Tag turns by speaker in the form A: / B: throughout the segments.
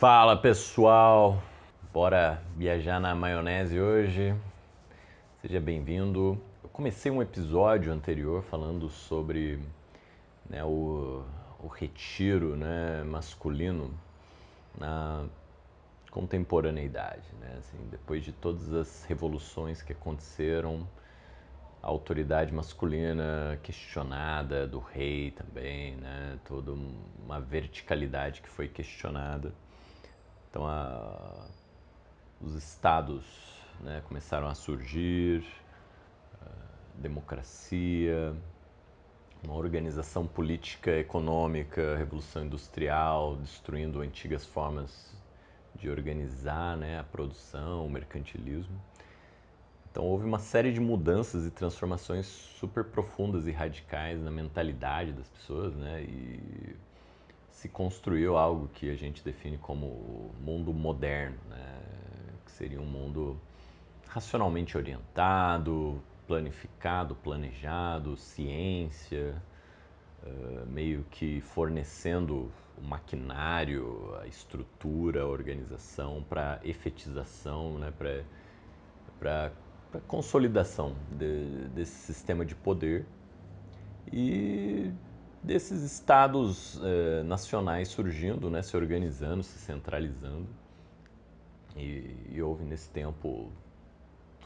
A: Fala pessoal, bora viajar na maionese hoje. Seja bem-vindo. Eu comecei um episódio anterior falando sobre o retiro masculino na contemporaneidade. Assim, depois de todas as revoluções que aconteceram, a autoridade masculina questionada, do rei também, toda uma verticalidade que foi questionada. Então, os estados começaram a surgir, democracia, uma organização política, econômica, revolução industrial, destruindo antigas formas de organizar a produção, o mercantilismo. Então houve uma série de mudanças e transformações super profundas e radicais na mentalidade das pessoas, e se construiu algo que a gente define como mundo moderno, que seria um mundo racionalmente orientado, planificado, planejado, ciência, meio que fornecendo o maquinário, a estrutura, a organização para efetização, para consolidação desse sistema de poder e desses estados nacionais surgindo, se organizando, se centralizando. E houve nesse tempo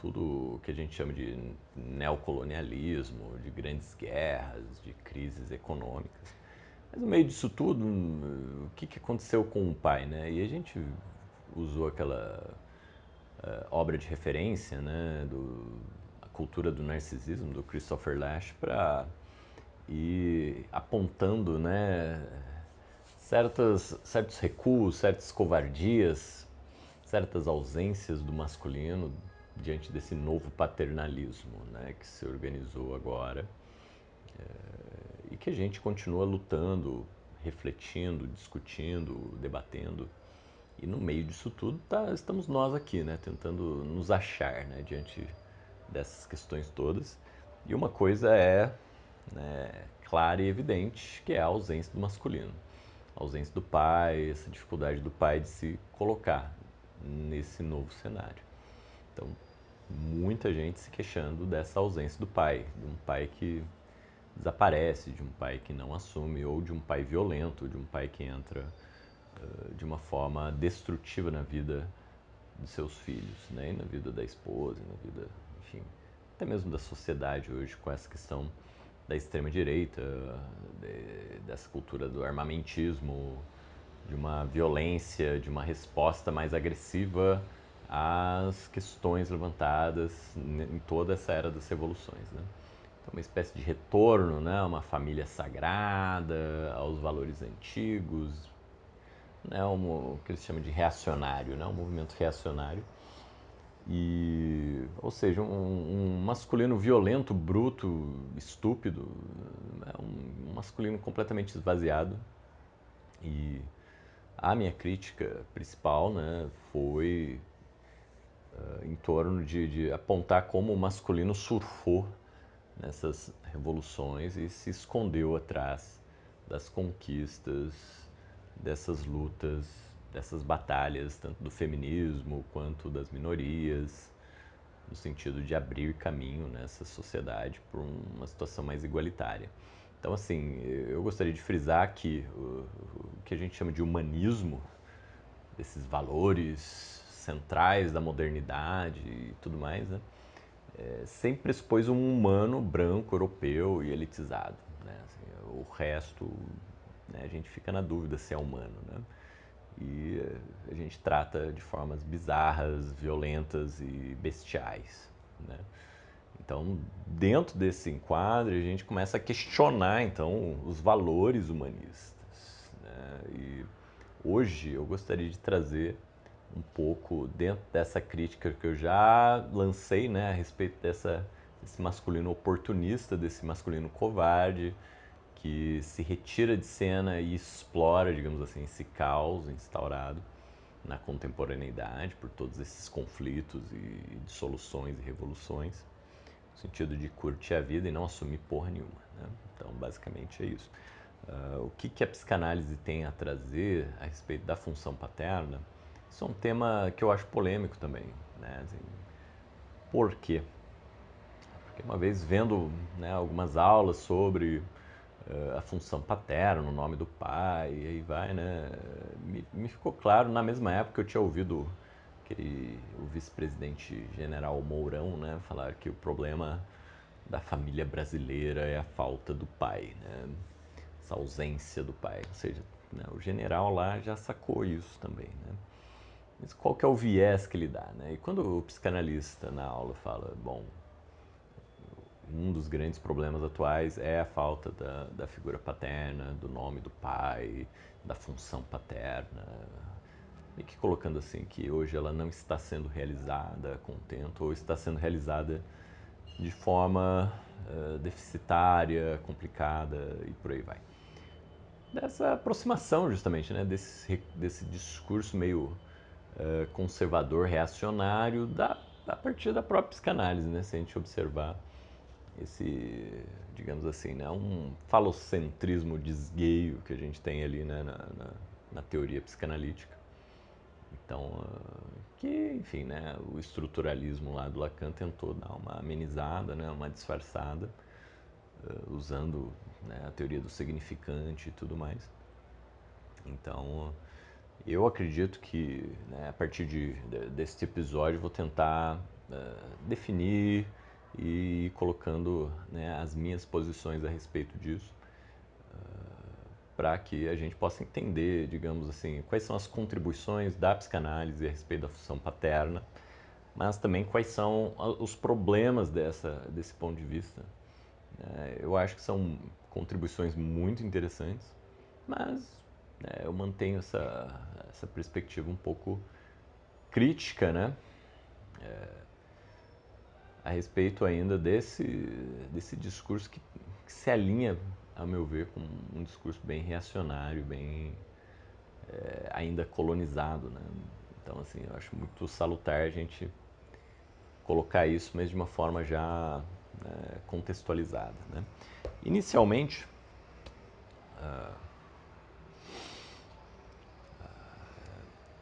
A: tudo que a gente chama de neocolonialismo, de grandes guerras, de crises econômicas. Mas no meio disso tudo, o que aconteceu com o pai, E a gente usou aquela obra de referência, A Cultura do Narcisismo, do Christopher Lasch, para ir apontando, certos recuos, certas covardias, certas ausências do masculino diante desse novo paternalismo, que se organizou agora e que a gente continua lutando, refletindo, discutindo, debatendo. E no meio disso tudo estamos nós aqui, tentando nos achar, diante dessas questões todas. E uma coisa é clara e evidente, que é a ausência do masculino. A ausência do pai, essa dificuldade do pai de se colocar nesse novo cenário. Então, muita gente se queixando dessa ausência do pai, de um pai que desaparece, de um pai que não assume, ou de um pai violento, de um pai que entra de uma forma destrutiva na vida de seus filhos, e na vida da esposa, na vida, enfim, até mesmo da sociedade hoje, com essa questão da extrema-direita, dessa cultura do armamentismo, de uma violência, de uma resposta mais agressiva às questões levantadas em toda essa era das revoluções. Então, uma espécie de retorno, a uma família sagrada, aos valores antigos, o que eles chamam de reacionário, um movimento reacionário. Ou seja, um masculino violento, bruto, estúpido, um masculino completamente esvaziado. E a minha crítica principal foi em torno de apontar como o masculino surfou nessas revoluções e se escondeu atrás das conquistas, dessas lutas, dessas batalhas, tanto do feminismo quanto das minorias, no sentido de abrir caminho nessa sociedade por uma situação mais igualitária. Então, assim, eu gostaria de frisar que o que a gente chama de humanismo, desses valores centrais da modernidade e tudo mais, sempre pressupôs um humano branco, europeu e elitizado. Assim, o resto, a gente fica na dúvida se é humano. E a gente trata de formas bizarras, violentas e bestiais. Então, dentro desse enquadro, a gente começa a questionar então os valores humanistas. E hoje eu gostaria de trazer um pouco dentro dessa crítica que eu já lancei, a respeito desse masculino oportunista, desse masculino covarde, que se retira de cena e explora, digamos assim, esse caos instaurado na contemporaneidade por todos esses conflitos e dissoluções e revoluções, no sentido de curtir a vida e não assumir porra nenhuma. Então, basicamente é isso. O que a psicanálise tem a trazer a respeito da função paterna, isso é um tema que eu acho polêmico também, né? Assim, por quê? Porque uma vez vendo, né, algumas aulas sobre a função paterna, o nome do pai, e aí vai, né? Me ficou claro, na mesma época eu tinha ouvido o vice-presidente general Mourão, né, falar que o problema da família brasileira é a falta do pai, né? Essa ausência do pai. Ou seja, né, o general lá já sacou isso também, né? Mas qual que é o viés que ele dá, né? E quando o psicanalista na aula fala, bom, um dos grandes problemas atuais é a falta da figura paterna, do nome do pai, da função paterna, e que colocando assim que hoje ela não está sendo realizada a contento ou está sendo realizada de forma deficitária, complicada e por aí vai. Dessa aproximação justamente, né, desse discurso meio conservador, reacionário, a partir da própria psicanálise, né, se a gente observar esse, digamos assim, né, um falocentrismo desgueio que a gente tem ali, né, na teoria psicanalítica. Então, que, enfim, né, o estruturalismo lá do Lacan tentou dar uma amenizada, né, uma disfarçada, usando, né, a teoria do significante e tudo mais. Então, eu acredito que, né, a partir deste episódio, vou tentar definir e ir colocando, né, as minhas posições a respeito disso, para que a gente possa entender, digamos assim, quais são as contribuições da psicanálise a respeito da função paterna, mas também quais são os problemas desse ponto de vista. Eu acho que são contribuições muito interessantes, mas eu mantenho essa perspectiva um pouco crítica, né, a respeito ainda desse discurso que se alinha, a meu ver, com um discurso bem reacionário, bem ainda colonizado, né? Então, assim, eu acho muito salutar a gente colocar isso, mas de uma forma já contextualizada, né? Inicialmente,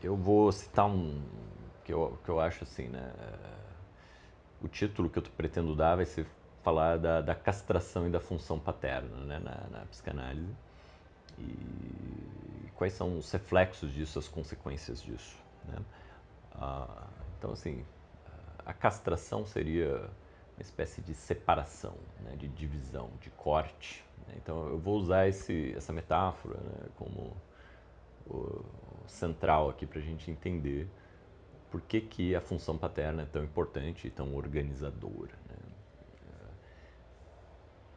A: eu vou citar que eu acho assim, né? O título que eu pretendo dar vai ser falar da castração e da função paterna, né, na psicanálise. E quais são os reflexos disso, as consequências disso, né? Então, assim, a castração seria uma espécie de separação, né, de divisão, de corte, né? Então, eu vou usar essa metáfora, né, como central aqui para a gente entender por que a função paterna é tão importante e tão organizadora, né?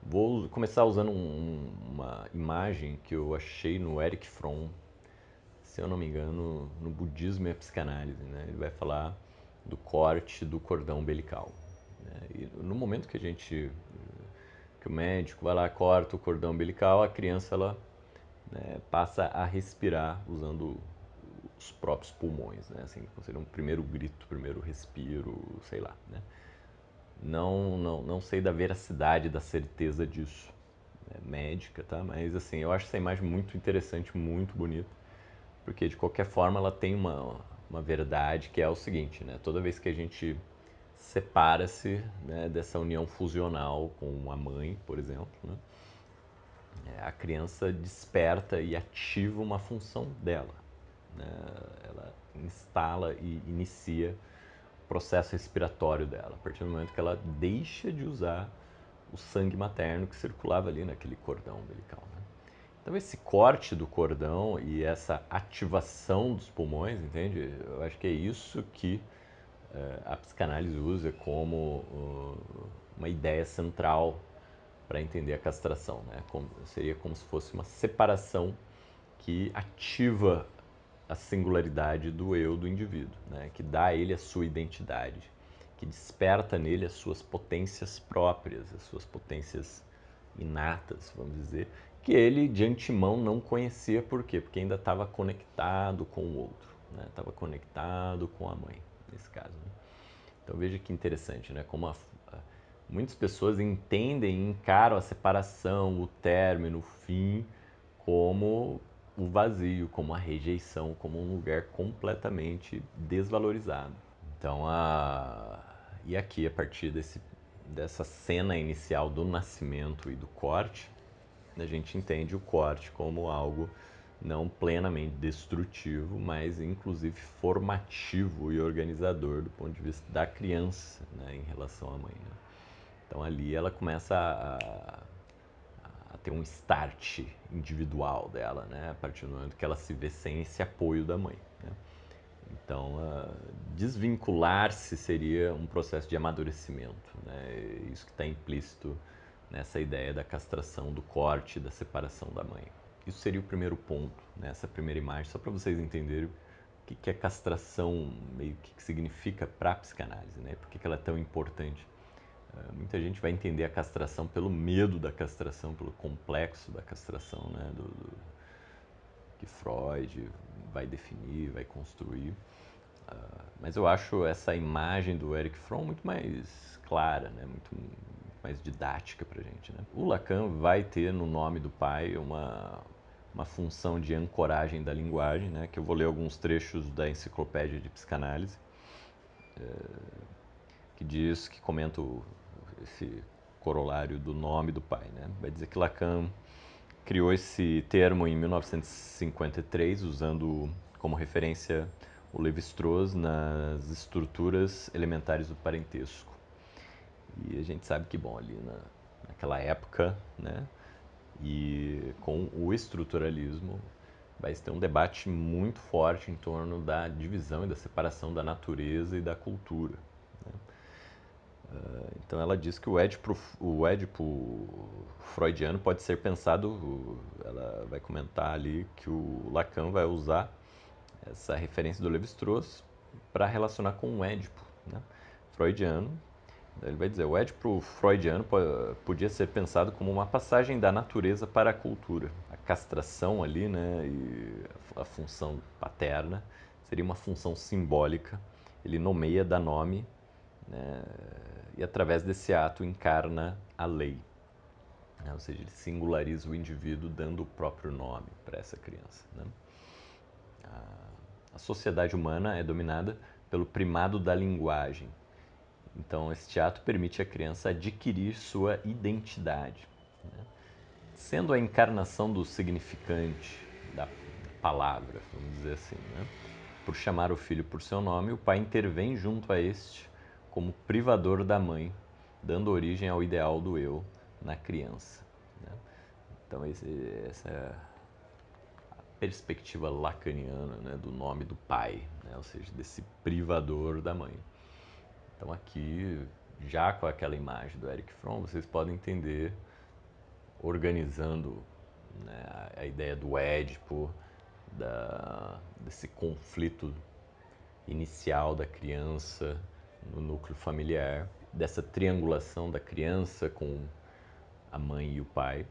A: Vou começar usando uma imagem que eu achei no Erich Fromm, se eu não me engano, no Budismo e a Psicanálise, né? Ele vai falar do corte do cordão umbilical, né? E no momento que o médico vai lá, corta o cordão umbilical, a criança ela, né, passa a respirar usando os próprios pulmões, né? Assim, seria um primeiro grito, primeiro respiro, sei lá, né? Não sei da veracidade, da certeza disso, né, médica, tá? Mas assim, eu acho essa imagem muito interessante, muito bonita, porque de qualquer forma ela tem uma verdade que é o seguinte, né? Toda vez que a gente separa-se, né, dessa união fusional com a mãe, por exemplo, né, a criança desperta e ativa uma função dela, né? Ela instala e inicia o processo respiratório dela, a partir do momento que ela deixa de usar o sangue materno que circulava ali naquele cordão umbilical, né? Então esse corte do cordão e essa ativação dos pulmões, entende? Eu acho que é isso que a psicanálise usa como uma ideia central para entender a castração, né? Seria como se fosse uma separação que ativa a singularidade do eu do indivíduo, né? Que dá a ele a sua identidade, que desperta nele as suas potências próprias, as suas potências inatas, vamos dizer, que ele de antemão não conhecia. Por quê? Porque ainda estava conectado com o outro, né? Estava conectado com a mãe, nesse caso, né? Então veja que interessante, né? Como muitas pessoas entendem e encaram a separação, o término, o fim, como o vazio, como a rejeição, como um lugar completamente desvalorizado. Então, e aqui, a partir dessa cena inicial do nascimento e do corte, a gente entende o corte como algo não plenamente destrutivo, mas inclusive formativo e organizador do ponto de vista da criança, né, em relação à mãe. Né? Então ali ela começa a ter um start individual dela, né, a partir do momento que ela se vê sem esse apoio da mãe. Né? Então, desvincular-se seria um processo de amadurecimento. Né? Isso que está implícito nessa ideia da castração, do corte, da separação da mãe. Isso seria o primeiro ponto, né? Essa primeira imagem, só para vocês entenderem o que é castração, meio que significa para a psicanálise, né? Por que ela é tão importante. Muita gente vai entender a castração pelo medo da castração, pelo complexo da castração, né? Que Freud vai definir, vai construir. Mas eu acho essa imagem do Erich Fromm muito mais clara, né? Muito mais didática pra gente. Né? O Lacan vai ter no nome do pai uma função de ancoragem da linguagem, né? Que eu vou ler alguns trechos da Enciclopédia de Psicanálise, que diz, que comenta esse corolário do nome do pai. Né? Vai dizer que Lacan criou esse termo em 1953, usando como referência o Lévi-Strauss nas estruturas elementares do parentesco. E a gente sabe que, bom, ali naquela época, né, e com o estruturalismo, vai ter um debate muito forte em torno da divisão e da separação da natureza e da cultura. Né? Então ela diz que o Édipo freudiano pode ser pensado, ela vai comentar ali que o Lacan vai usar essa referência do Lévi-Strauss para relacionar com o Édipo, né, freudiano. Ele vai dizer, o Édipo freudiano podia ser pensado como uma passagem da natureza para a cultura. A castração ali, né, e a função paterna seria uma função simbólica. Ele nomeia, dá nome, né, e através desse ato encarna a lei. Né, ou seja, ele singulariza o indivíduo dando o próprio nome para essa criança. Né. A sociedade humana é dominada pelo primado da linguagem. Então, esse ato permite à criança adquirir sua identidade. Né? Sendo a encarnação do significante da palavra, vamos dizer assim, né? Por chamar o filho por seu nome, o pai intervém junto a este como privador da mãe, dando origem ao ideal do eu na criança. Né? Então, essa é a perspectiva lacaniana, né, do nome do pai, né? Ou seja, desse privador da mãe. Então aqui, já com aquela imagem do Erich Fromm, vocês podem entender, organizando, né, a ideia do Édipo, desse conflito inicial da criança no núcleo familiar, dessa triangulação da criança com a mãe e o pai.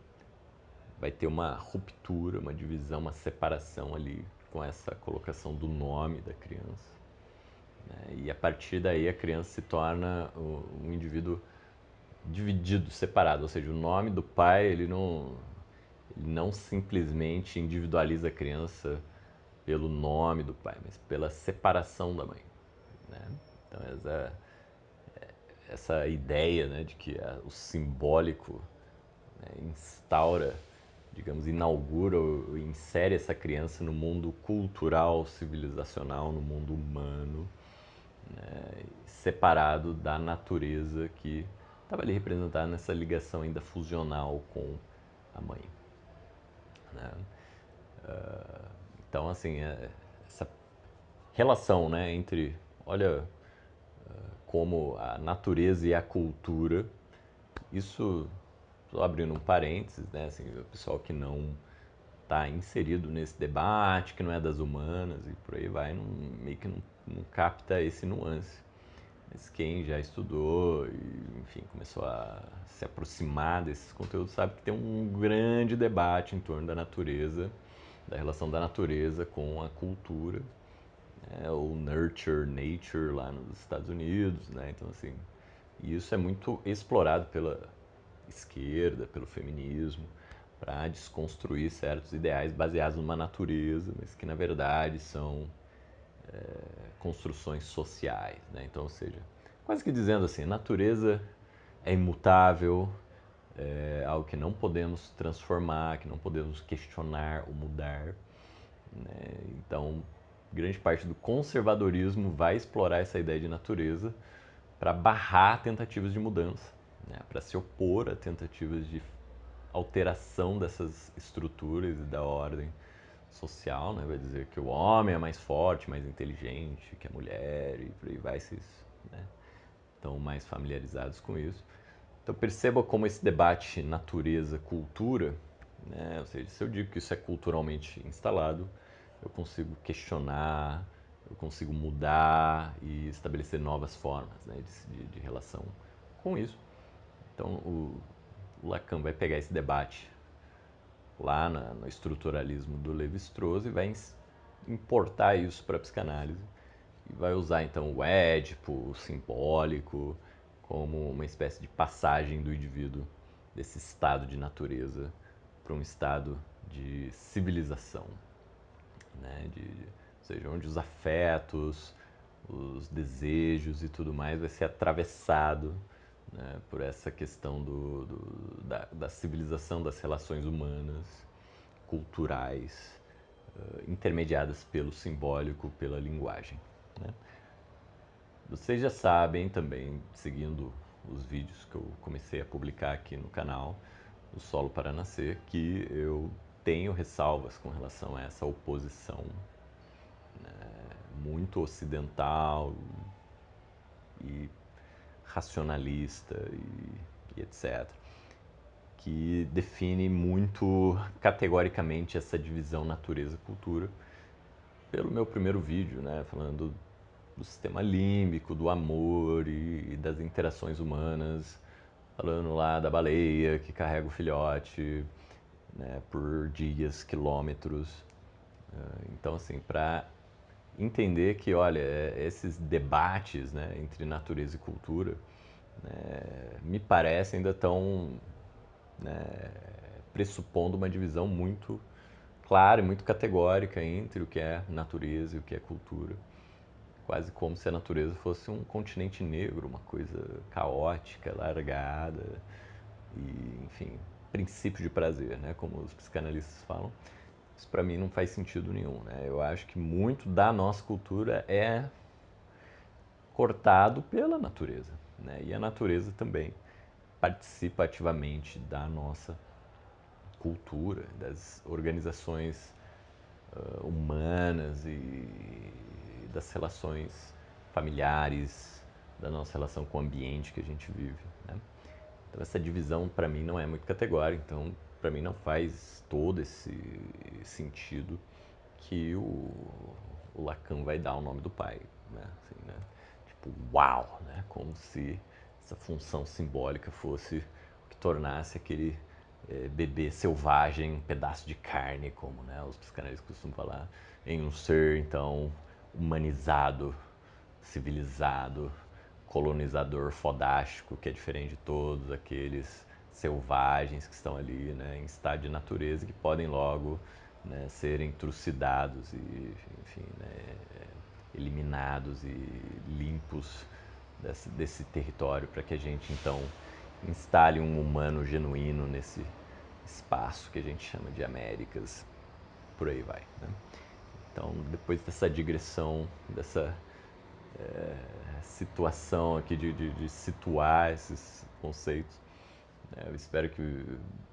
A: Vai ter uma ruptura, uma divisão, uma separação ali com essa colocação do nome da criança. E a partir daí a criança se torna um indivíduo dividido, separado, ou seja, o nome do pai ele não simplesmente individualiza a criança pelo nome do pai, mas pela separação da mãe. Né? Então essa ideia, né, de que o simbólico, né, instaura, digamos, inaugura ou insere essa criança no mundo cultural, civilizacional, no mundo humano, né, separado da natureza que estava ali representada nessa ligação ainda fusional com a mãe. Né? Então, assim, essa relação, né, entre, olha, como a natureza e a cultura, isso, só abrindo um parênteses, né, assim, o pessoal que não está inserido nesse debate, que não é das humanas e por aí vai, meio que não capta esse nuance. Mas quem já estudou e, enfim, começou a se aproximar desses conteúdos sabe que tem um grande debate em torno da natureza, da relação da natureza com a cultura, né, ou nurture, nature lá nos Estados Unidos, né? Então, assim, isso é muito explorado pela esquerda, pelo feminismo, para desconstruir certos ideais baseados numa natureza, mas que na verdade são construções sociais, né? Então, ou seja, quase que dizendo assim, a natureza é imutável, é algo que não podemos transformar, que não podemos questionar ou mudar, né? Então, grande parte do conservadorismo vai explorar essa ideia de natureza para barrar tentativas de mudança, né? Para se opor a tentativas de alteração dessas estruturas e da ordem social, né? Vai dizer que o homem é mais forte, mais inteligente que a mulher e por aí vai, vocês, né, estão mais familiarizados com isso. Então perceba como esse debate natureza-cultura, né? Ou seja, se eu digo que isso é culturalmente instalado, eu consigo questionar, eu consigo mudar e estabelecer novas formas, né, de relação com isso. Então o Lacan vai pegar esse debate lá no estruturalismo do Levi-Strauss e vai importar isso para a psicanálise e vai usar então o Édipo, o simbólico, como uma espécie de passagem do indivíduo desse estado de natureza para um estado de civilização, né? Ou seja, onde os afetos, os desejos e tudo mais vai ser atravessado, né, por essa questão da civilização das relações humanas, culturais, intermediadas pelo simbólico, pela linguagem, né? Vocês já sabem também, seguindo os vídeos que eu comecei a publicar aqui no canal, do Solo para Nascer, que eu tenho ressalvas com relação a essa oposição, né, muito ocidental e racionalista e etc., que define muito categoricamente essa divisão natureza-cultura. Pelo meu primeiro vídeo, né, falando do sistema límbico, do amor e das interações humanas, falando lá da baleia que carrega o filhote, né, por dias, quilômetros. Então, assim, para entender que, olha, esses debates, né, entre natureza e cultura, me parece ainda estão, né, pressupondo uma divisão muito clara e muito categórica entre o que é natureza e o que é cultura. Quase como se a natureza fosse um continente negro, uma coisa caótica, largada e, enfim, princípio de prazer, né, como os psicanalistas falam. Isso para mim não faz sentido nenhum, né? Eu acho que muito da nossa cultura é cortado pela natureza, né? E a natureza também participa ativamente da nossa cultura, das organizações humanas e das relações familiares, da nossa relação com o ambiente que a gente vive, né? Então essa divisão para mim não é muito categórica, então para mim não faz todo esse sentido que o Lacan vai dar o nome do pai, né? Assim, né? Tipo, uau, né? Como se essa função simbólica fosse o que tornasse aquele bebê selvagem um pedaço de carne, como, né, os psicanalistas costumam falar, em um ser então humanizado, civilizado, colonizador fodástico, que é diferente de todos aqueles selvagens que estão ali, né, em estado de natureza, que podem logo, né, serem trucidados e, enfim, né, eliminados e limpos desse território para que a gente então instale um humano genuíno nesse espaço que a gente chama de Américas, por aí vai, né? Então, depois dessa digressão, dessa situação aqui de situar esses conceitos, eu espero que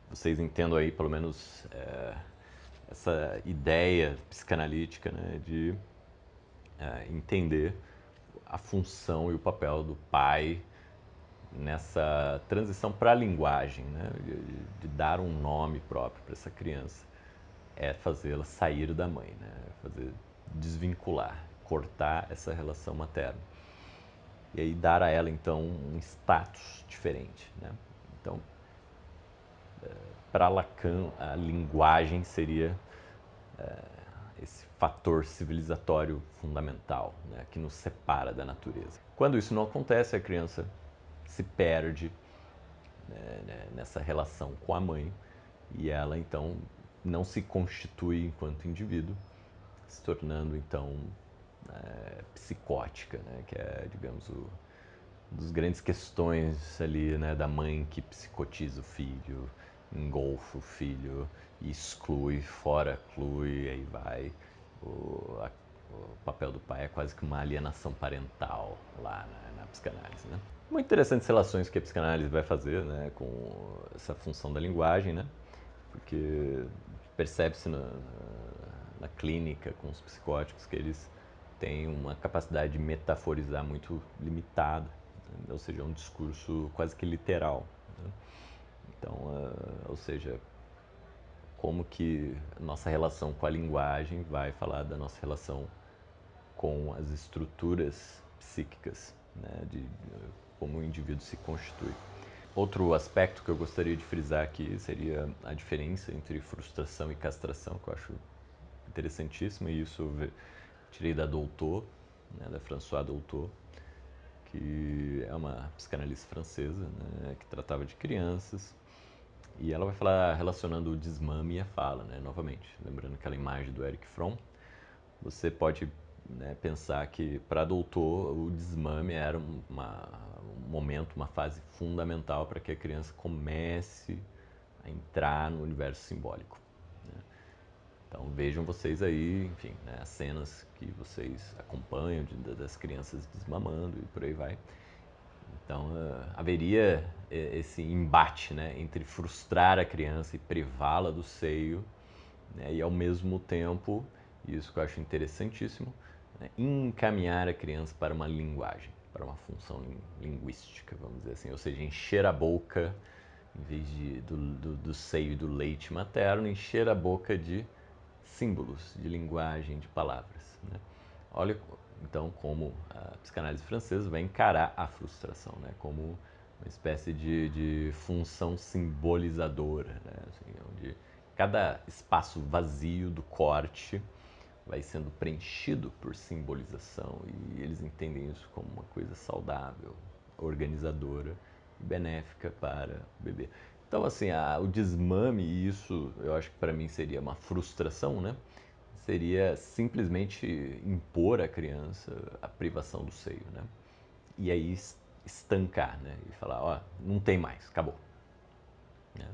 A: vocês entendam aí pelo menos essa ideia psicanalítica, né, de entender a função e o papel do pai nessa transição para a linguagem, né, de dar um nome próprio para essa criança, é fazê-la sair da mãe, né, fazer desvincular, cortar essa relação materna e aí dar a ela então um status diferente, né? Então, para Lacan, a linguagem seria esse fator civilizatório fundamental, né, que nos separa da natureza. Quando isso não acontece, a criança se perde, né, nessa relação com a mãe e ela então não se constitui enquanto indivíduo, se tornando então psicótica, né? Que é, digamos, dos grandes questões ali, né, da mãe que psicotiza o filho, engolfa o filho, exclui, fora clui, aí vai. O papel do pai é quase que uma alienação parental lá na psicanálise, né? Muito interessantes relações que a psicanálise vai fazer, né, com essa função da linguagem, né? Porque percebe-se na clínica com os psicóticos que eles têm uma capacidade de metaforizar muito limitada, né? Ou seja, é um discurso quase que literal, né? Então, ou seja, como que a nossa relação com a linguagem vai falar da nossa relação com as estruturas psíquicas, né, de como o indivíduo se constitui. Outro aspecto que eu gostaria de frisar aqui seria a diferença entre frustração e castração, que eu acho interessantíssimo, e isso eu tirei da Doutor, né, da Françoise Doutor, que é uma psicanalista francesa, né, que tratava de crianças, e ela vai falar relacionando o desmame e a fala, né, novamente, lembrando aquela imagem do Erich Fromm. Você pode, né, pensar que para Doutor o desmame era um momento, uma fase fundamental para que a criança comece a entrar no universo simbólico, né? Então vejam vocês aí, enfim, né, as cenas que vocês acompanham das crianças desmamando e por aí vai. Então haveria esse embate, né, entre frustrar a criança e privá-la do seio, né, e ao mesmo tempo, isso que eu acho interessantíssimo, né, encaminhar a criança para uma linguagem, para uma função linguística, vamos dizer assim, ou seja, encher a boca, em vez do seio e do leite materno, encher a boca de símbolos, de linguagem, de palavras, né? Olha então como a psicanálise francesa vai encarar a frustração, né, como uma espécie de função simbolizadora, né, assim, onde cada espaço vazio do corte vai sendo preenchido por simbolização, e eles entendem isso como uma coisa saudável, organizadora e benéfica para o bebê. Então, assim, o desmame, e isso eu acho que para mim seria uma frustração, né? Seria simplesmente impor à criança a privação do seio, né? E aí estancar, né? E falar, ó, não tem mais, acabou, né?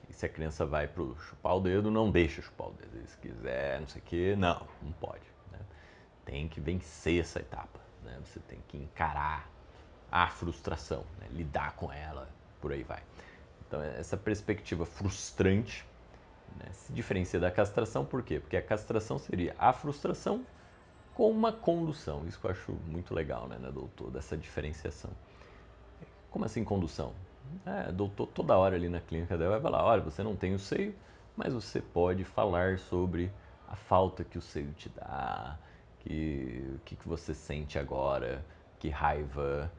A: E se a criança vai pro chupar o dedo, não deixa chupar o dedo. E se quiser, não sei o que, não pode, né? Tem que vencer essa etapa, né? Você tem que encarar a frustração, né? Lidar com ela, por aí vai. Então essa perspectiva frustrante, né, se diferencia da castração, por quê? Porque a castração seria a frustração com uma condução. Isso que eu acho muito legal, né, doutor, dessa diferenciação. Como assim condução? Doutor toda hora ali na clínica dela vai falar, olha, você não tem o seio, mas você pode falar sobre a falta que o seio te dá, o que você sente agora, que raiva,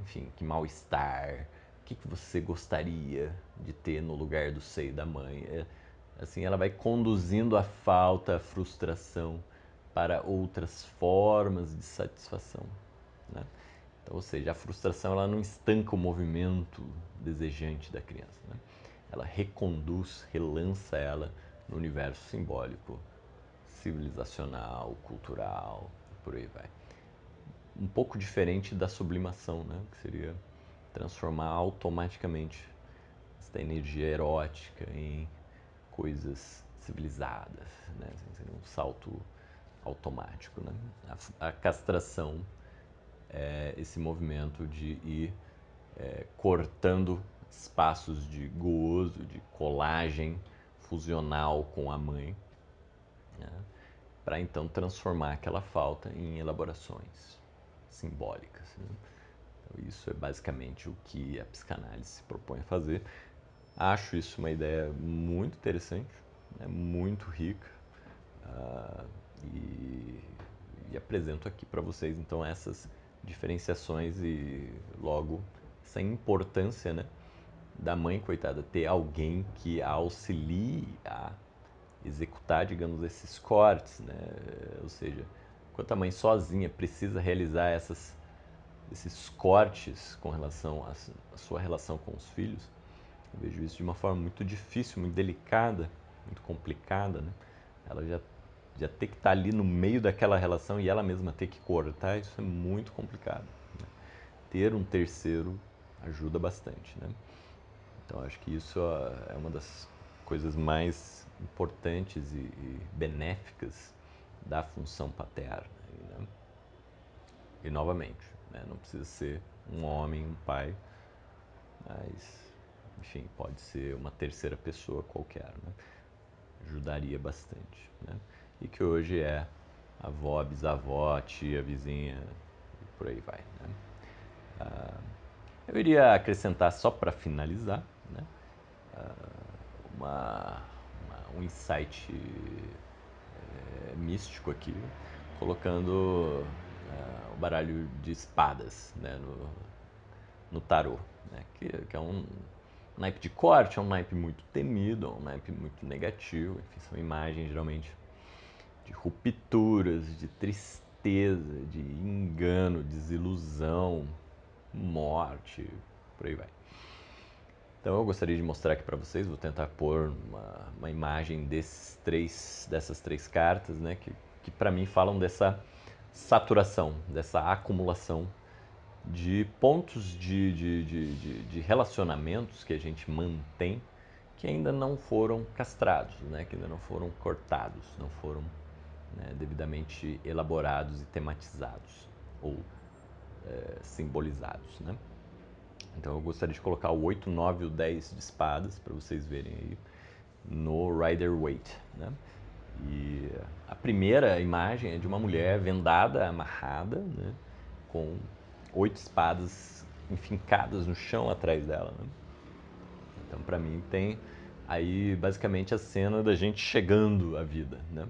A: enfim, que mal-estar, o que você gostaria de ter no lugar do seio da mãe. Assim, ela vai conduzindo a falta, a frustração para outras formas de satisfação, né? Então, ou seja, a frustração ela não estanca o movimento desejante da criança, né? Ela reconduz, relança ela no universo simbólico, civilizacional, cultural, por aí vai. Um pouco diferente da sublimação, né? Que seria transformar automaticamente esta energia erótica em coisas civilizadas, né? Seria um salto automático, né? A castração é esse movimento de ir cortando espaços de gozo, de colagem fusional com a mãe, né, para então transformar aquela falta em elaborações simbólicas, né? Então, isso é basicamente o que a psicanálise se propõe a fazer. Acho isso uma ideia muito interessante, né, muito rica, uh, e, e apresento aqui para vocês então essas diferenciações e logo essa importância, né, da mãe, coitada, ter alguém que a auxilie a executar, digamos, esses cortes, né? Ou seja, enquanto a mãe sozinha precisa realizar esses cortes com relação à sua relação com os filhos, Eu vejo isso de uma forma muito difícil, muito delicada, muito complicada, né? Ela já ter que estar ali no meio daquela relação e ela mesma ter que cortar, isso é muito complicado. Né? Ter um terceiro ajuda bastante, né? Então acho que isso é uma das coisas mais importantes e benéficas da função paterna. Né? E novamente, né? Não precisa ser um homem, um pai, mas enfim, pode ser uma terceira pessoa qualquer. Né? Ajudaria bastante. Né? E que hoje é avó, bisavó, tia, vizinha, e por aí vai. Né? Eu iria acrescentar só para finalizar, né? uma, um insight místico aqui, colocando o baralho de espadas, né, no tarô, né, que é um naipe de corte, é um naipe muito temido, é um naipe muito negativo, enfim, são imagens geralmente de rupturas, de tristeza, de engano, desilusão, morte, por aí vai. Então eu gostaria de mostrar aqui para vocês, vou tentar pôr uma imagem dessas três cartas, né, que para mim falam dessa saturação, dessa acumulação de pontos de relacionamentos que a gente mantém que ainda não foram castrados, né, que ainda não foram cortados, não foram, né, devidamente elaborados e tematizados ou simbolizados, né? Então eu gostaria de colocar o 8, 9 e o 10 de espadas para vocês verem aí no Rider-Waite, né? E a primeira imagem é de uma mulher vendada, amarrada, né? Com 8 espadas enfincadas no chão atrás dela, né? Então para mim tem aí basicamente a cena da gente chegando à vida, né?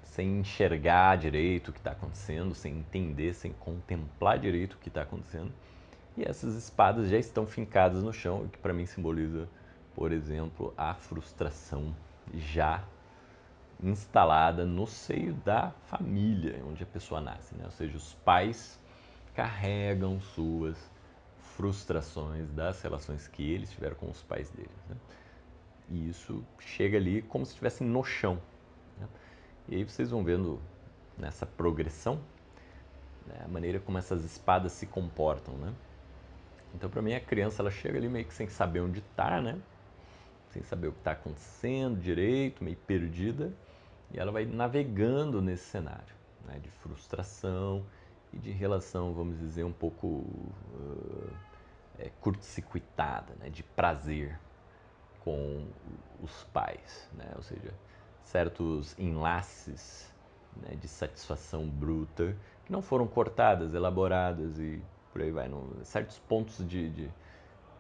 A: Sem enxergar direito o que está acontecendo, sem entender, sem contemplar direito o que está acontecendo. E essas espadas já estão fincadas no chão, o que para mim simboliza, por exemplo, a frustração já instalada no seio da família onde a pessoa nasce, né? Ou seja, os pais carregam suas frustrações das relações que eles tiveram com os pais deles, né? E isso chega ali como se estivesse no chão, né? E aí vocês vão vendo nessa progressão, né, a maneira como essas espadas se comportam, né? Então, para mim, a criança ela chega ali meio que sem saber onde está, né? Sem saber o que está acontecendo direito, meio perdida, e ela vai navegando nesse cenário, né? De frustração e de relação, vamos dizer, um pouco curto-circuitada, né? De prazer com os pais, né? Ou seja, certos enlaces, né, de satisfação bruta que não foram cortadas, elaboradas e por aí vai, certos pontos de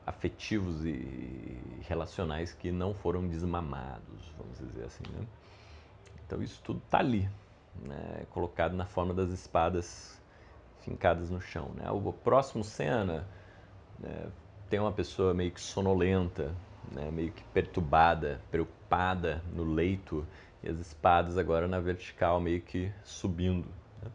A: afetivos e relacionais que não foram desmamados, vamos dizer assim, né? Então isso tudo está ali, né, colocado na forma das espadas fincadas no chão, né? O próximo cena, né, tem uma pessoa meio que sonolenta, né, meio que perturbada, preocupada no leito e as espadas agora na vertical meio que subindo, né?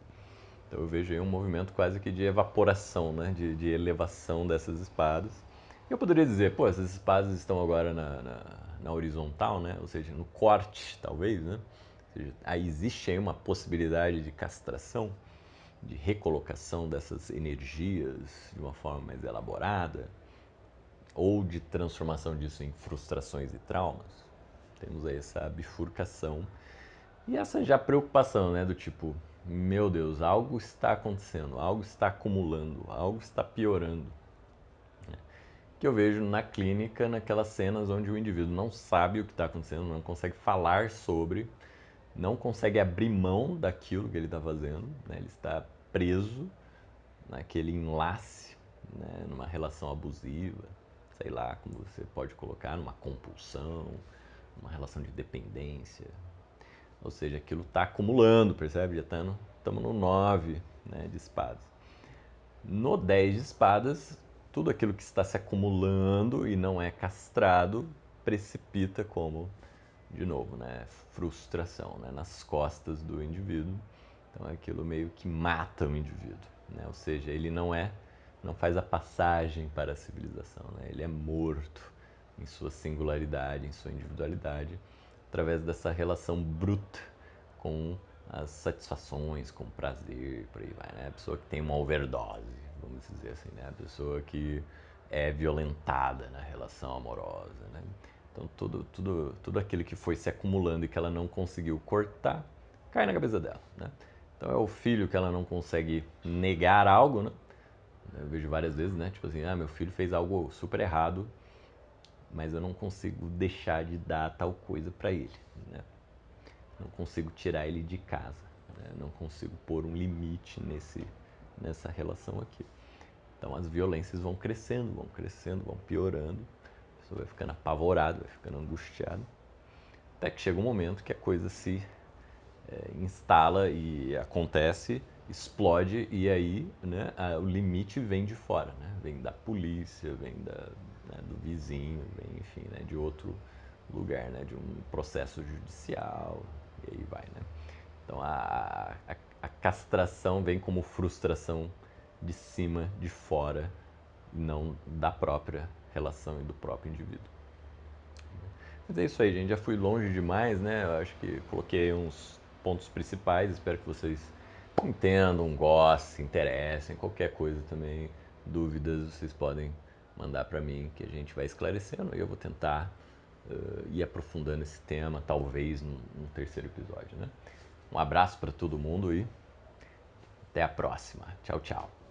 A: Então eu vejo aí um movimento quase que de evaporação, né, de elevação dessas espadas. Eu poderia dizer, pô, essas espadas estão agora na horizontal, né, ou seja, no corte, talvez, né? Ou seja, aí existe aí uma possibilidade de castração, de recolocação dessas energias de uma forma mais elaborada, ou de transformação disso em frustrações e traumas. Temos aí essa bifurcação e essa já preocupação, né, do tipo, meu Deus, algo está acontecendo, algo está acumulando, algo está piorando. Que eu vejo na clínica, naquelas cenas onde o indivíduo não sabe o que está acontecendo, não consegue falar sobre, não consegue abrir mão daquilo que ele está fazendo, né? Ele está preso naquele enlace, né? Numa relação abusiva, sei lá como você pode colocar, numa compulsão, numa relação de dependência. Ou seja, aquilo está acumulando, percebe? Já estamos no 9, né, de espadas. No 10 de espadas, tudo aquilo que está se acumulando e não é castrado precipita como, de novo, né, frustração, né, nas costas do indivíduo. Então aquilo meio que mata o indivíduo, né? Ou seja, ele não faz a passagem para a civilização, né? Ele é morto em sua singularidade, em sua individualidade, através dessa relação bruta com as satisfações, com o prazer, por aí vai, né? A pessoa que tem uma overdose, vamos dizer assim, né? A pessoa que é violentada na relação amorosa, né? Então tudo aquilo que foi se acumulando e que ela não conseguiu cortar, cai na cabeça dela, né? Então é o filho que ela não consegue negar algo, né? Eu vejo várias vezes, né? Tipo assim, meu filho fez algo super errado, mas eu não consigo deixar de dar tal coisa para ele, né? Não consigo tirar ele de casa, né? Não consigo pôr um limite nessa relação aqui. Então as violências vão crescendo, vão piorando, a pessoa vai ficando apavorada, vai ficando angustiada, até que chega um momento que a coisa se instala e acontece, explode e aí, né, o limite vem de fora, né? Vem da polícia, vem né, do vizinho, vem, enfim, né, de outro lugar, né, de um processo judicial e aí vai, né? Então a castração vem como frustração de cima, de fora, e não da própria relação e do próprio indivíduo. Mas é isso aí, gente. Já fui longe demais, né? Eu acho que coloquei uns pontos principais. Espero que vocês entendam, gostem, se interessem, qualquer coisa também. Dúvidas vocês podem mandar para mim que a gente vai esclarecendo e eu vou tentar ir aprofundando esse tema, talvez num terceiro episódio, né? Um abraço para todo mundo e até a próxima. Tchau, tchau.